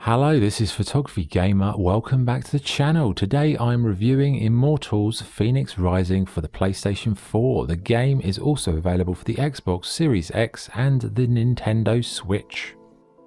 Hello, this is Photography Gamer. Welcome back to the channel. Today I'm reviewing Immortals Fenyx Rising for the PlayStation 4. The game is also available for the Xbox Series X and the Nintendo Switch.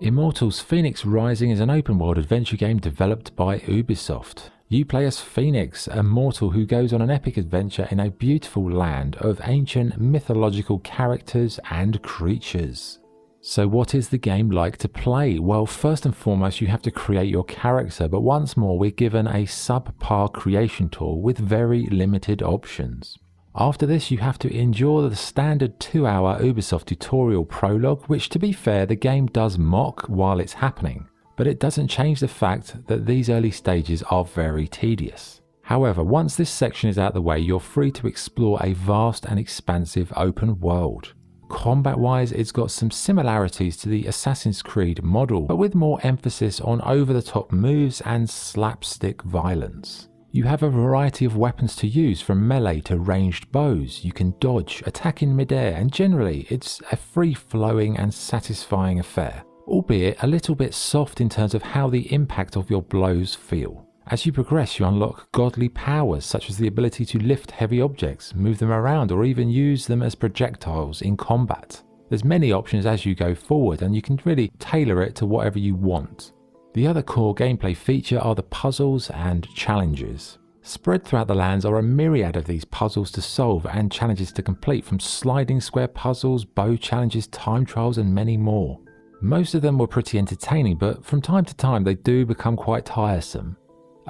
Immortals Fenyx Rising is an open world adventure game developed by Ubisoft. You play as Fenyx, a mortal who goes on an epic adventure in a beautiful land of ancient mythological characters and creatures. So what is the game like to play? Well, first and foremost, you have to create your character, but once more we're given a subpar creation tool with very limited options. After this, you have to endure the standard 2-hour Ubisoft tutorial prologue, which, to be fair, the game does mock while it's happening, but it doesn't change the fact that these early stages are very tedious. However, once this section is out of the way, you're free to explore a vast and expansive open world. Combat-wise, it's got some similarities to the Assassin's Creed model, but with more emphasis on over-the-top moves and slapstick violence. You have a variety of weapons to use, from melee to ranged bows. You can dodge, attack in midair, and generally it's a free-flowing and satisfying affair, albeit a little bit soft in terms of how the impact of your blows feel. As you progress, you unlock godly powers such as the ability to lift heavy objects, move them around, or even use them as projectiles in combat. There's many options as you go forward, and you can really tailor it to whatever you want. The other core gameplay feature are the puzzles and challenges. Spread throughout the lands are a myriad of these puzzles to solve and challenges to complete, from sliding square puzzles, bow challenges, time trials, and many more. Most of them were pretty entertaining, but from time to time they do become quite tiresome.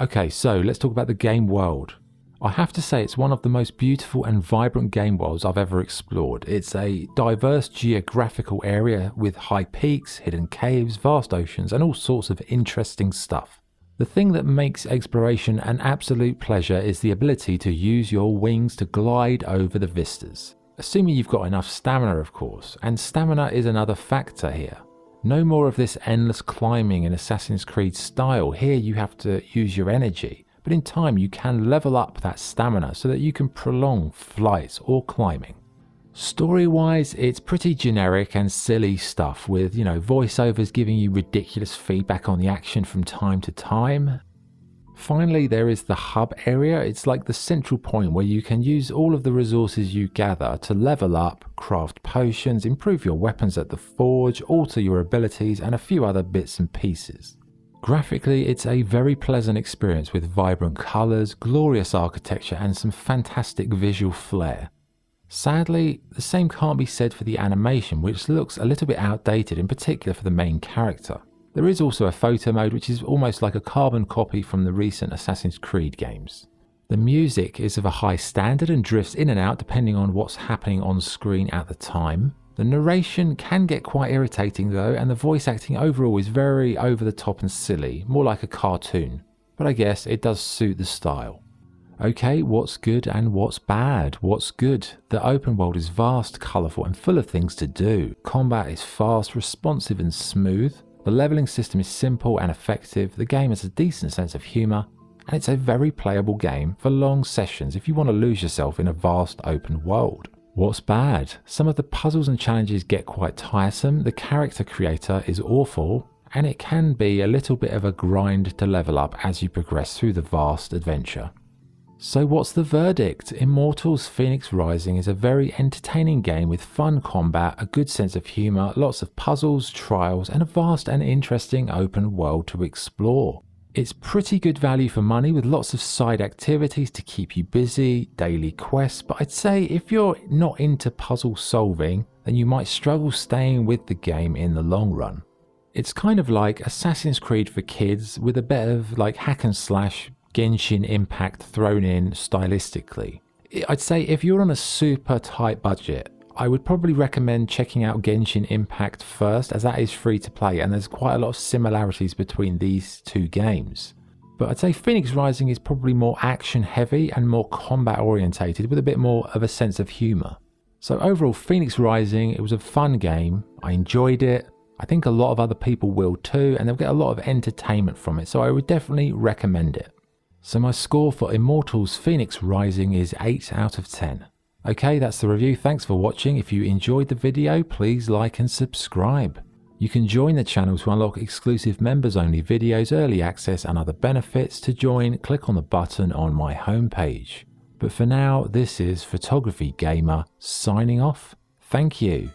Okay, so let's talk about the game world. I have to say it's one of the most beautiful and vibrant game worlds I've ever explored. It's a diverse geographical area with high peaks, hidden caves, vast oceans, and all sorts of interesting stuff. The thing that makes exploration an absolute pleasure is the ability to use your wings to glide over the vistas. Assuming you've got enough stamina, of course, and stamina is another factor here. No more of this endless climbing in Assassin's Creed style. Here you have to use your energy, but in time you can level up that stamina so that you can prolong flights or climbing. Story-wise, it's pretty generic and silly stuff with, voiceovers giving you ridiculous feedback on the action from time to time. Finally, there is the hub area. It's like the central point where you can use all of the resources you gather to level up, craft potions, improve your weapons at the forge, alter your abilities, and a few other bits and pieces. Graphically, it's a very pleasant experience with vibrant colours, glorious architecture, and some fantastic visual flair. Sadly, the same can't be said for the animation, which looks a little bit outdated, in particular for the main character. There is also a photo mode, which is almost like a carbon copy from the recent Assassin's Creed games. The music is of a high standard and drifts in and out depending on what's happening on screen at the time. The narration can get quite irritating though, and the voice acting overall is very over the top and silly, more like a cartoon. But I guess it does suit the style. Okay, what's good and what's bad? What's good? The open world is vast, colourful, and full of things to do. Combat is fast, responsive, and smooth. The leveling system is simple and effective, the game has a decent sense of humour, and it's a very playable game for long sessions if you want to lose yourself in a vast open world. What's bad? Some of the puzzles and challenges get quite tiresome, the character creator is awful, and it can be a little bit of a grind to level up as you progress through the vast adventure. So what's the verdict? Immortals Fenyx Rising is a very entertaining game with fun combat, a good sense of humour, lots of puzzles, trials, and a vast and interesting open world to explore. It's pretty good value for money with lots of side activities to keep you busy, daily quests, but I'd say if you're not into puzzle solving, then you might struggle staying with the game in the long run. It's kind of like Assassin's Creed for kids with a bit of like hack and slash Genshin Impact thrown in stylistically. I'd say if you're on a super tight budget, I would probably recommend checking out Genshin Impact first, as that is free to play and there's quite a lot of similarities between these two games. But I'd say Fenyx Rising is probably more action heavy and more combat orientated with a bit more of a sense of humour. So overall, Fenyx Rising, it was a fun game, I enjoyed it. I think a lot of other people will too, and they'll get a lot of entertainment from it, so I would definitely recommend it. So my score for Immortals Fenyx Rising is 8 out of 10. Okay, that's the review. Thanks for watching. If you enjoyed the video, please like and subscribe. You can join the channel to unlock exclusive members only videos, early access and other benefits. To join, click on the button on my homepage. But for now, this is Photography Gamer signing off. Thank you.